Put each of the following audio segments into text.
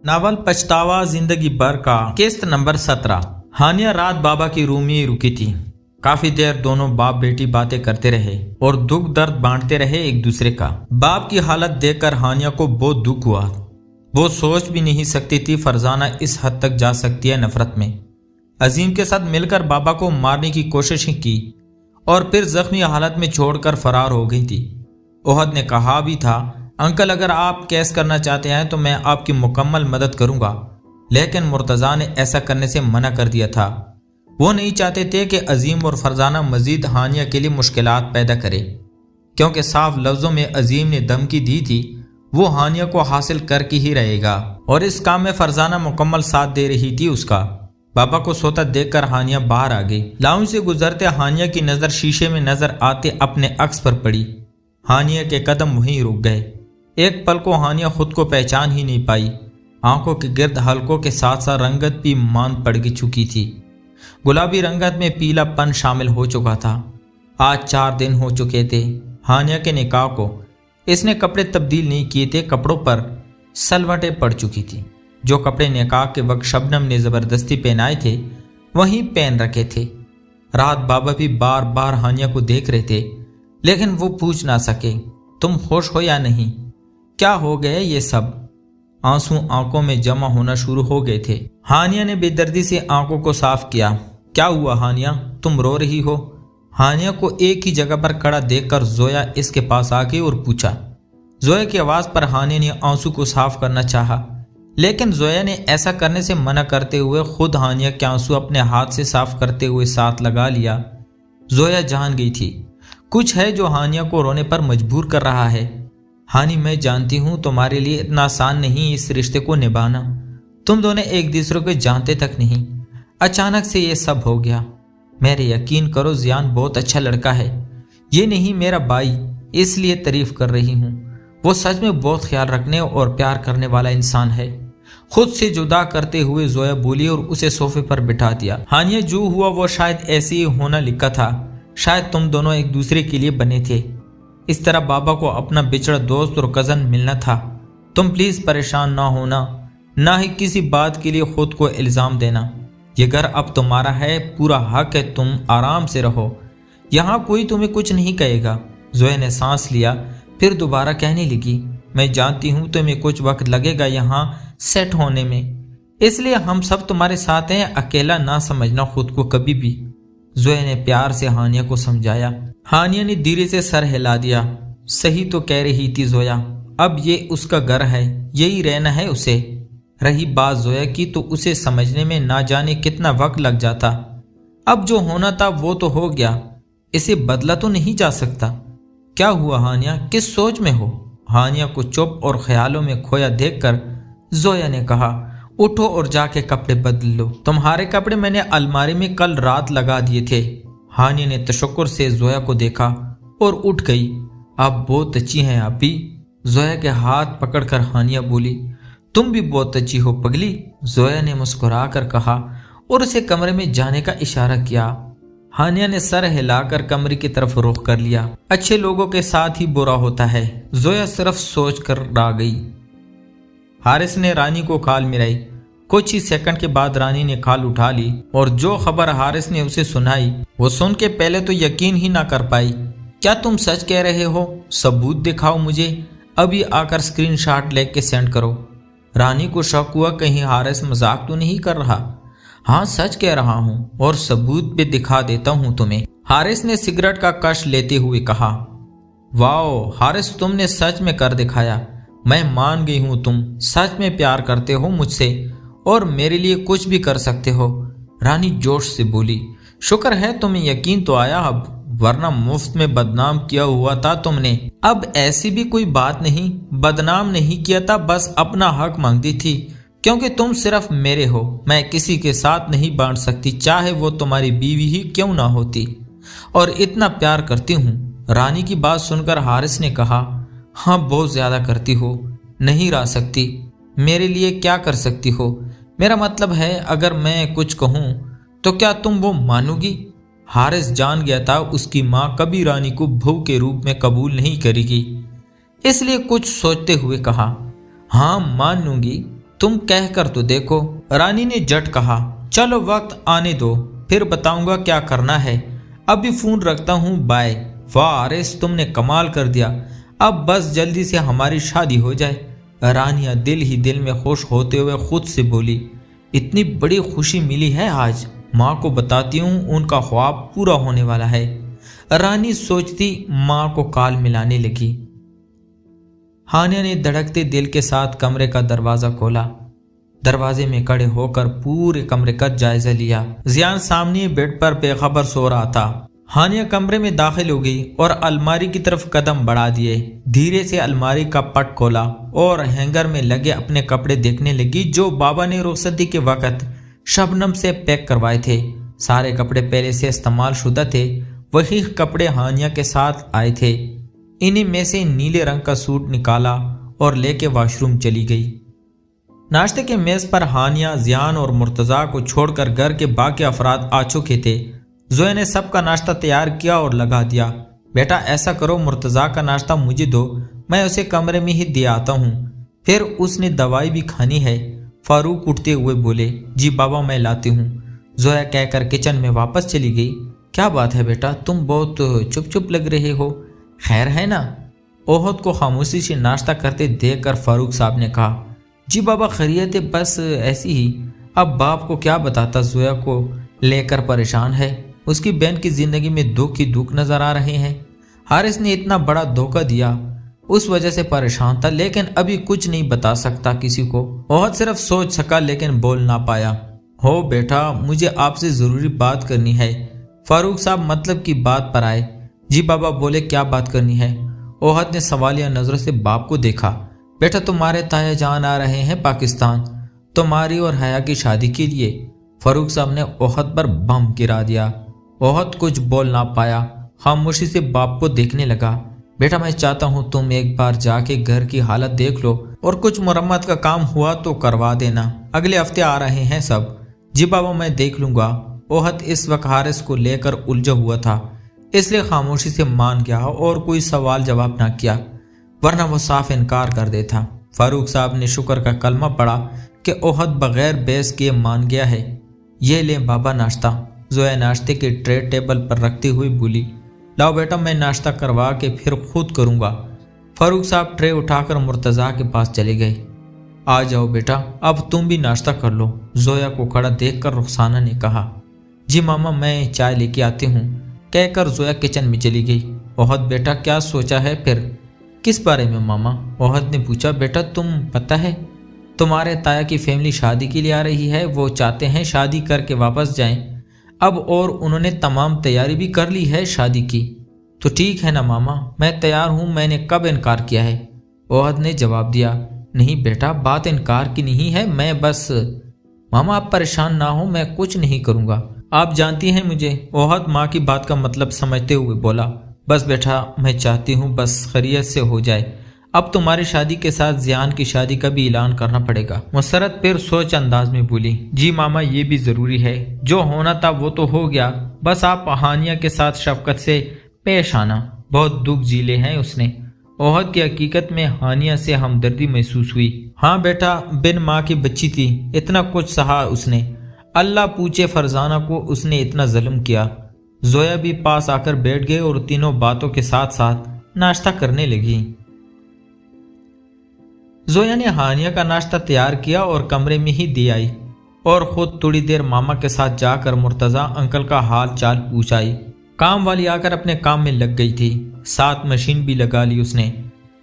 Novel पछतावा जिंदगी भर का किस्त नंबर 17। हानिया रात बाबा की रूम में रुकी थी। काफी देर दोनों बाप बेटी बातें करते रहे और दुख दर्द बांटते रहे एक दूसरे का। बाप की हालत देखकर हानिया को बहुत दुख हुआ। वो सोच भी नहीं सकती थी फरजाना इस हद तक जा सकती है नफरत में। अजीम के साथ मिलकर बाबा को मारने की कोशिशें की और फिर जख्मी हालत में छोड़कर फरार हो गई थी। ओहद ने कहा भी था, अंकल अगर आप केस करना चाहते हैं तो मैं आपकी मुकम्मल मदद करूंगा, लेकिन मुर्तज़ा ने ऐसा करने से मना कर दिया था। वो नहीं चाहते थे कि अजीम और फरजाना मजीद हानिया के लिए मुश्किलात पैदा करे, क्योंकि साफ लफ्जों में अजीम ने धमकी दी थी वो हानिया को हासिल करके ही रहेगा और इस काम में फरजाना मुकम्मल साथ दे रही थी उसका। बाबा को सोता देखकर हानिया बाहर आ गई। लाउंज से गुजरते हानिया की नजर शीशे में नजर आते अपने अक्स पर पड़ी। हानिया के कदम वहीं रुक गए। एक पल को हानिया खुद को पहचान ही नहीं पाई। आंखों के गिर्द हल्कों के साथ साथ रंगत भी मान पड़ चुकी थी। गुलाबी रंगत में पीलापन शामिल हो चुका था। आज 4 दिन हो चुके थे हानिया के निकाह को। इसने कपड़े तब्दील नहीं किए थे, कपड़ों पर सलवटें पड़ चुकी थी। जो कपड़े निकाह के वक्त शबनम ने जबरदस्ती पहनाए थे वहीं पहन रखे थे। रात बाबा भी बार बार हानिया को देख रहे थे, लेकिन वो पूछ ना सके तुम खुश हो या नहीं, क्या हो गया ये सब। आंसू आंखों में जमा होना शुरू हो गए थे। हानिया ने बेदर्दी से आंखों को साफ किया। क्या हुआ हानिया, तुम रो रही हो? हानिया को एक ही जगह पर खड़ा देखकर जोया इसके पास आ गई और पूछा। जोया की आवाज पर हानिया ने आंसू को साफ करना चाहा, लेकिन जोया ने ऐसा करने से मना करते हुए खुद हानिया के आंसू अपने हाथ से साफ करते हुए साथ लगा लिया। जोया जान गई थी कुछ है जो हानिया को रोने पर मजबूर कर रहा है। हानी, मैं जानती हूँ तुम्हारे लिए इतना आसान नहीं इस रिश्ते को निभाना। तुम दोनों एक दूसरे को जानते तक नहीं, अचानक से ये सब हो गया। मेरे यकीन करो जियान बहुत अच्छा लड़का है। ये नहीं मेरा भाई इसलिए तारीफ कर रही हूँ, वो सच में बहुत ख्याल रखने और प्यार करने वाला इंसान है। खुद से जुदा करते हुए जोया बोली और उसे सोफे पर बिठा दिया। हानिया जो हुआ वो शायद ऐसे ही होना लिखा था। शायद तुम दोनों एक दूसरे के लिए बने थे। इस तरह बाबा को अपना बिछड़ा दोस्त और कजन मिलना था। तुम प्लीज परेशान ना होना, ना ही किसी बात के लिए खुद को इल्जाम देना। ये घर अब तुम्हारा है, पूरा हक है, तुम आराम से रहो, यहाँ कोई तुम्हें कुछ नहीं कहेगा। जोया ने सांस लिया, फिर दोबारा कहने लगी, मैं जानती हूँ तुम्हें कुछ वक्त लगेगा यहाँ सेट होने में, इसलिए हम सब तुम्हारे साथ हैं। अकेला ना समझना खुद को कभी भी। जोया ने प्यार से हानिया को समझाया। हानिया ने धीरे से सर हिला दिया। सही तो कह रही थी जोया, अब ये उसका घर है, यही रहना है उसे। रही बात जोया की तो उसे समझने में ना जाने कितना वक्त लग जाता। अब जो होना था वो तो हो गया, इसे बदला तो नहीं जा सकता। क्या हुआ हानिया, किस सोच में हो? हानिया को चुप और ख्यालों में खोया देखकर जोया ने कहा, उठो और जाके कपड़े बदल लो। तुम्हारे कपड़े मैंने अलमारी में कल रात लगा दिए थे। हानिया ने तशक्कुर से जोया को देखा और उठ गई। आप बहुत अच्छी हैं आपी। जोया के हाथ पकड़कर हानिया बोली, तुम भी बहुत अच्छी हो पगली। जोया ने मुस्कुराकर कहा और उसे कमरे में जाने का इशारा किया। हानिया ने सर हिलाकर कमरे की तरफ रुख कर लिया। अच्छे लोगों के साथ ही बुरा होता है, जोया सिर्फ सोच कर रह गई। हारिस ने रानी को कॉल मिलाई। कुछ ही सेकंड के बाद रानी ने कॉल उठा ली और जो खबर हारिस ने उसे सुनाई वो सुन के पहले तो यकीन ही ना कर पाई। क्या तुम सच कह रहे हो? सबूत दिखाओ मुझे, अभी आकर स्क्रीनशॉट लेके सेंड करो। रानी को शक हुआ कहीं हारिस मजाक तो नहीं कर रहा। हाँ सच कह रहा हूँ और सबूत भी दिखा देता हूँ तुम्हें। हारिस ने सिगरेट का कश लेते हुए कहा। वाओ हारिस, तुमने सच में कर दिखाया। मैं मान गई हूँ तुम सच में प्यार करते हो मुझसे और मेरे लिए कुछ भी कर सकते हो। रानी जोश से बोली, शुक्र है तुम्हें यकीन तो आया अब, वरना मुफ्त में बदनाम किया हुआ था तुमने। अब ऐसी भी कोई बात नहीं, बदनाम नहीं किया था, बस अपना हक मांगती थी, क्योंकि तुम सिर्फ मेरे हो। मैं किसी के साथ नहीं बांट सकती, चाहे वो तुम्हारी बीवी ही क्यों ना होती, और इतना प्यार करती हूँ। रानी की बात सुनकर हारिस ने कहा, हाँ बहुत ज्यादा करती हो, नहीं रह सकती। मेरे लिए क्या कर सकती हो? मेरा मतलब है अगर मैं कुछ कहूँ तो क्या तुम वो मानोगी? हारिस जान गया था उसकी माँ कभी रानी को बहू के रूप में कबूल नहीं करेगी, इसलिए कुछ सोचते हुए कहा, हाँ मान लूंगी, तुम कह कर तो देखो। रानी ने झट कहा, चलो वक्त आने दो, फिर बताऊंगा क्या करना है। अभी फोन रखता हूँ, बाय। वाह आरिस, तुमने कमाल कर दिया। अब बस जल्दी से हमारी शादी हो जाए। रानिया दिल ही दिल में खुश होते हुए खुद से बोली, इतनी बड़ी खुशी मिली है आज, माँ को बताती हूँ, उनका ख्वाब पूरा होने वाला है। रानी सोचती माँ को काल मिलाने लगी। हानिया ने धड़कते दिल के साथ कमरे का दरवाजा खोला। दरवाजे में खड़े होकर पूरे कमरे का जायजा लिया। जियान सामने बेड पर बेखबर सो रहा था। हानिया कमरे में दाखिल हो गई और अलमारी की तरफ कदम बढ़ा दिए। धीरे से अलमारी का पट खोला और हैंगर में लगे अपने कपड़े देखने लगी जो बाबा ने रुखसती के वक्त शबनम से पैक करवाए थे। सारे कपड़े पहले से इस्तेमाल शुदा थे, वही कपड़े हानिया के साथ आए थे। इन्हीं में से नीले रंग का सूट निकाला और लेके वॉशरूम चली गई। नाश्ते के मेज पर हानिया, जियान और मुर्तजा को छोड़कर घर के बाकी अफराद आ चुके थे। जोया ने सबका नाश्ता तैयार किया और लगा दिया। बेटा ऐसा करो, मुर्तजा का नाश्ता मुझे दो, मैं उसे कमरे में ही दे आता हूँ। फिर उसने दवाई भी खानी है। फारूक उठते हुए बोले, जी बाबा मैं लाती हूँ। जोया कहकर किचन में वापस चली गई। क्या बात है बेटा, तुम बहुत चुप चुप लग रहे हो, खैर है ना? ओहद को खामोशी से नाश्ता करते देखकर फारूक साहब ने कहा, जी बाबा खैरियत है, बस ऐसी ही। अब बाप को क्या बताता, जोया को लेकर परेशान है। उसकी बहन की जिंदगी में दुख ही दुख नजर आ रहे हैं। हारिस ने इतना बड़ा धोखा दिया, उस वजह से परेशान था, लेकिन अभी कुछ नहीं बता सकता किसी को। ओहद सिर्फ सोच सका लेकिन बोल ना पाया। हो बेटा, मुझे आपसे जरूरी बात करनी है। फारूक साहब मतलब की बात पर आए। जी बाबा बोले, क्या बात करनी है? ओहद ने सवालिया नजरों से बाप को देखा। बेटा तुम्हारे ताया जान आ रहे हैं पाकिस्तान, तुम्हारी और हया की शादी के लिए। फारूक साहब ने ओहद पर बम गिरा दिया। ओहद कुछ बोल ना पाया, खामोशी से बाप को देखने लगा। बेटा मैं चाहता हूँ तुम एक बार जाके घर की हालत देख लो और कुछ मरम्मत का काम हुआ तो करवा देना। अगले हफ्ते आ रहे हैं सब। जी बाबा मैं देख लूंगा। ओहद इस वक्त हारिस को लेकर उलझा हुआ था, इसलिए खामोशी से मान गया और कोई सवाल जवाब ना किया, वरना वो साफ इनकार कर देता। फारूक साहब ने शुक्र का कलमा पढ़ा कि ओहद बगैर बहस किए मान गया है। ये ले बाबा नाश्ता। जोया नाश्ते की ट्रे टेबल पर रखती हुई बोली, लाओ बेटा मैं नाश्ता करवा के फिर खुद करूंगा। फारूक साहब ट्रे उठाकर मुर्तजा के पास चले गए। आ जाओ बेटा, अब तुम भी नाश्ता कर लो। जोया को खड़ा देखकर रुखसाना ने कहा, जी मामा मैं चाय लेके आती हूँ, कहकर जोया किचन में चली गई। ओहद बेटा क्या सोचा है फिर? किस बारे में मामा? ओहद ने पूछा। बेटा तुम पता है तुम्हारे ताया की फैमिली शादी के लिए आ रही है, वो चाहते हैं शादी करके वापस जाएं अब, और उन्होंने तमाम तैयारी भी कर ली है शादी की। तो ठीक है ना मामा, मैं तैयार हूँ, मैंने कब इनकार किया है? ओहद ने जवाब दिया, नहीं बेटा बात इनकार की नहीं है, मैं बस। मामा आप परेशान ना हो, मैं कुछ नहीं करूँगा, आप जानती हैं मुझे। ओहद माँ की बात का मतलब समझते हुए बोला, बस बेटा मैं चाहती हूँ बस खैरियत से हो जाए। अब तुम्हारी शादी के साथ जियान की शादी का भी ऐलान करना पड़ेगा। मुसरत फिर सोच अंदाज में बोली, जी मामा ये भी जरूरी है, जो होना था वो तो हो गया, बस आप हानिया के साथ शफकत से पेश आना। बहुत दुख झीले हैं उसने। ओहद की हकीकत में हानिया से हमदर्दी महसूस हुई। हाँ बेटा, बिन माँ की बच्ची थी, इतना कुछ सहा उसने, अल्लाह पूछे फरजाना को उसने इतना जुल्म किया। जोया भी पास आकर बैठ गए और तीनों बातों के साथ साथ नाश्ता करने लगी। जोया ने हानिया का नाश्ता तैयार किया और कमरे में ही दे आई और खुद थोड़ी देर मामा के साथ जाकर मुर्तजा अंकल का हाल चाल पूछ आई। काम वाली आकर अपने काम में लग गई थी, साथ मशीन भी लगा ली उसने।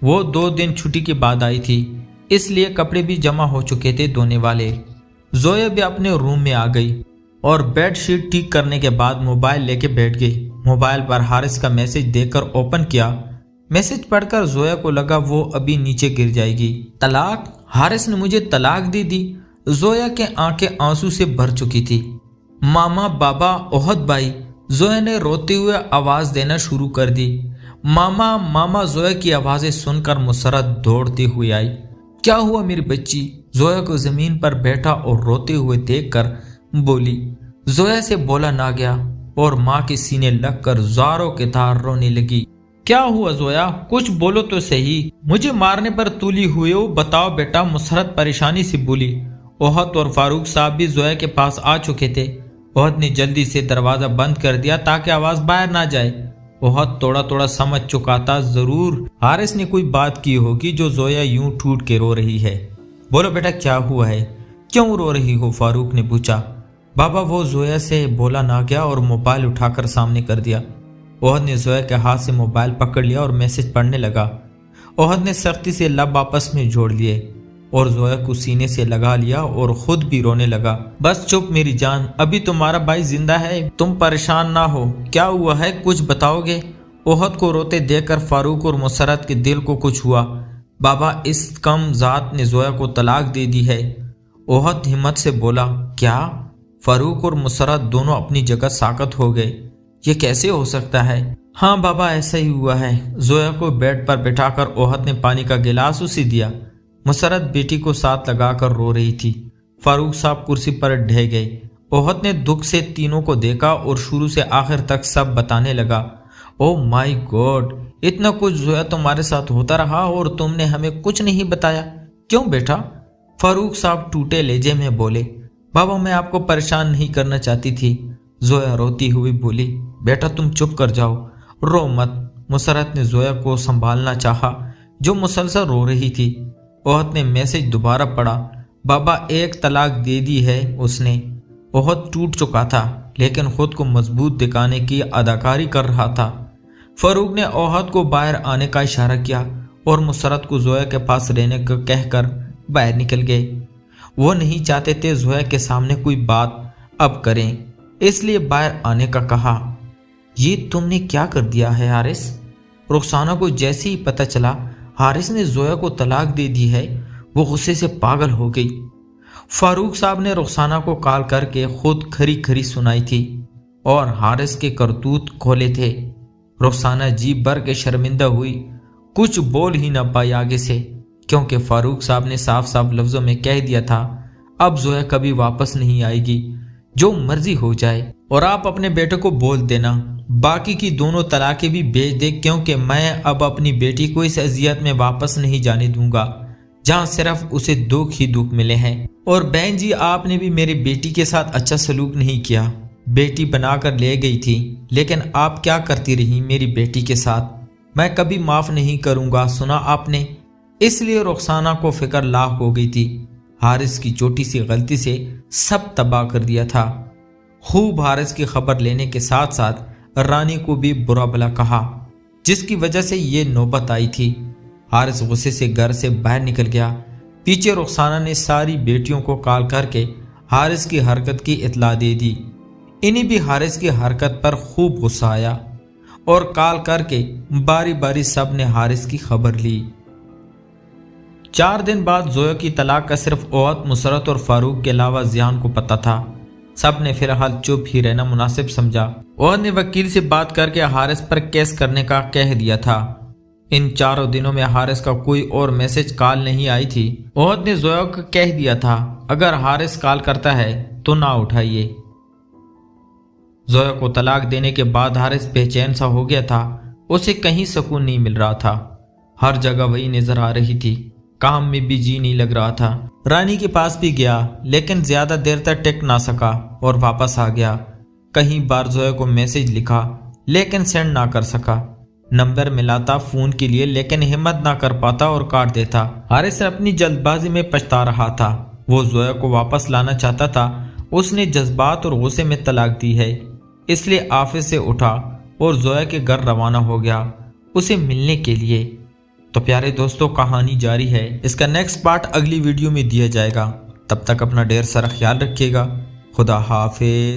वो 2 दिन छुट्टी के बाद आई थी, इसलिए कपड़े भी जमा हो चुके थे धोने वाले। जोया भी अपने रूम में आ गई और बेडशीट ठीक करने के बाद मोबाइल लेके बैठ गई। मोबाइल पर हारिस का मैसेज देखकर ओपन किया। मैसेज पढ़कर जोया को लगा वो अभी नीचे गिर जाएगी। तलाक? हारिस ने मुझे तलाक दे दी। जोया के आंखें आंसू से भर चुकी थी। मामा, बाबा, ओहद भाई, जोया ने रोते हुए आवाज देना शुरू कर दी। मामा मामा। जोया की आवाजें सुनकर मुसरत दौड़ती हुई आई। क्या हुआ मेरी बच्ची? जोया को जमीन पर बैठा और रोते हुए देखकर बोली। जोया से बोला ना गया और माँ के सीने लगकर ज़ारों के तार रोने लगी। کیا ہوا زویا؟ کچھ بولو تو صحیح، مجھے مارنے پر تولی ہوئے ہو، بتاؤ بیٹا، مسرت پریشانی سے بولی۔ اوہد اور فاروق صاحب بھی زویا کے پاس آ چکے تھے۔ اوہد نے جلدی سے دروازہ بند کر دیا تاکہ آواز باہر نہ جائے۔ اوہد تھوڑا تھوڑا سمجھ چکا تھا ضرور حارث نے کوئی بات کی ہوگی جو زویا یوں ٹوٹ کے رو رہی ہے۔ بولو بیٹا کیا ہوا ہے، کیوں رو رہی ہو؟ فاروق نے پوچھا۔ بابا وہ زویا سے بولا نہ گیا اور موبائل اٹھا کر سامنے کر دیا۔ اوہد نے زویا کے ہاتھ سے موبائل پکڑ لیا اور میسج پڑھنے لگا۔ اوہد نے سختی سے لب آپس میں جوڑ لیے اور زویا کو سینے سے لگا لیا اور خود بھی رونے لگا۔ بس چپ میری جان، ابھی تمہارا بھائی زندہ ہے، تم پریشان نہ ہو۔ کیا ہوا ہے، کچھ بتاؤ گے؟ اوہد کو روتے دیکھ کر فاروق اور مسرت کے دل کو کچھ ہوا۔ بابا اس کم ذات نے زویا کو طلاق دے دی ہے۔ اوہد ہمت سے بولا۔ کیا؟ فاروق اور مسرت دونوں اپنی جگہ ساکت ہو گئے۔ یہ کیسے ہو سکتا ہے؟ ہاں بابا ایسا ہی ہوا ہے۔ زویا کو بیڈ پر بٹھا کر اوہد نے پانی کا گلاس اسے دیا۔ مسرت بیٹی کو ساتھ لگا کر رو رہی تھی۔ فاروق صاحب کرسی پر ڈھہ گئے۔ اوہد نے دکھ سے تینوں کو دیکھا اور شروع سے آخر تک سب بتانے لگا۔ او مائی گاڈ، اتنا کچھ زویا تمہارے ساتھ ہوتا رہا اور تم نے ہمیں کچھ نہیں بتایا، کیوں بیٹا؟ فاروق صاحب ٹوٹے لہجے میں بولے۔ بابا میں آپ کو پریشان نہیں کرنا چاہتی تھی۔ زویا روتی ہوئی بولی۔ بیٹا تم چپ کر جاؤ، رو مت۔ مسرت نے زویا کو سنبھالنا چاہا جو مسلسل رو رہی تھی۔ اوہد نے میسج دوبارہ پڑھا۔ بابا ایک طلاق دے دی ہے اس نے۔ اوہد ٹوٹ چکا تھا لیکن خود کو مضبوط دکھانے کی اداکاری کر رہا تھا۔ فاروق نے اوہد کو باہر آنے کا اشارہ کیا اور مسرت کو زویا کے پاس رہنے کا کہہ کر باہر نکل گئے۔ وہ نہیں چاہتے تھے زویا کے سامنے کوئی بات اب کریں، اس لیے باہر آنے کا کہا۔ یہ تم نے کیا کر دیا ہے حارث؟ رخسانہ کو جیسے ہی پتہ چلا حارث نے زویا کو طلاق دے دی ہے وہ غصے سے پاگل ہو گئی۔ فاروق صاحب نے رخسانہ کو کال کر کے خود کھری کھری سنائی تھی اور حارث کے کرتوت کھولے تھے۔ رخسانہ جی بھر کے شرمندہ ہوئی، کچھ بول ہی نہ پائی آگے سے، کیونکہ فاروق صاحب نے صاف صاف لفظوں میں کہہ دیا تھا اب زویا کبھی واپس نہیں آئے گی، جو مرضی ہو جائے، اور آپ اپنے بیٹے کو بول دینا باقی کی دونوں طلاقیں بھی بھیج دے، کیونکہ میں اب اپنی بیٹی کو اس اذیت میں واپس نہیں جانے دوں گا جہاں صرف اسے دکھ ہی دکھ ملے ہیں۔ اور بہن جی آپ نے بھی میری بیٹی کے ساتھ اچھا سلوک نہیں کیا، بیٹی بنا کر لے گئی تھی لیکن آپ کیا کرتی رہی میری بیٹی کے ساتھ، میں کبھی معاف نہیں کروں گا، سنا آپ نے؟ اس لیے رخسانہ کو فکر لاحق ہو گئی تھی۔ حارث کی چھوٹی سی غلطی سے سب تباہ کر دیا تھا۔ خوب حارث کی خبر لینے کے ساتھ ساتھ رانی کو بھی برا بھلا کہا جس کی وجہ سے یہ نوبت آئی تھی۔ حارث غصے سے گھر سے باہر نکل گیا۔ پیچھے رخسانہ نے ساری بیٹیوں کو کال کر کے حارث کی حرکت کی اطلاع دے دی۔ انہیں بھی حارث کی حرکت پر خوب غصہ آیا اور کال کر کے باری باری سب نے حارث کی خبر لی۔ 4 دن بعد زویا کی طلاق کا صرف اوہد، مسرت اور فاروق کے علاوہ ذیان کو پتہ تھا۔ سب نے فی الحال چپ ہی رہنا مناسب سمجھا۔ اوہد نے وکیل سے بات کر کے حارث پر کیس کرنے کا کہہ دیا تھا۔ ان 4 دنوں میں حارث کا کوئی اور میسج کال نہیں آئی تھی۔ اوہد نے زویا کو کہہ دیا تھا اگر حارث کال کرتا ہے تو نہ اٹھائیے۔ زویا کو طلاق دینے کے بعد حارث بے چین سا ہو گیا تھا، اسے کہیں سکون نہیں مل رہا تھا، ہر جگہ وہی نظر آ رہی تھی، کام میں بھی جی نہیں لگ رہا تھا۔ رانی کے پاس بھی گیا لیکن زیادہ دیر تک ٹک نہ سکا اور واپس آ گیا۔ کہیں بار زویا کو میسج لکھا لیکن سینڈ نہ کر سکا، نمبر ملاتا فون کے لیے لیکن ہمت نہ کر پاتا اور کاٹ دیتا۔ حارث اپنی جلد بازی میں پچھتا رہا تھا، وہ زویا کو واپس لانا چاہتا تھا، اس نے جذبات اور غصے میں طلاق دی ہے، اس لیے آفس سے اٹھا اور زویا کے گھر روانہ ہو گیا اسے ملنے کے لیے۔ تو پیارے دوستوں کہانی جاری ہے، اس کا نیکسٹ پارٹ اگلی ویڈیو میں دیا جائے گا، تب تک اپنا ڈھیر سارا خیال رکھیے گا۔ خدا حافظ۔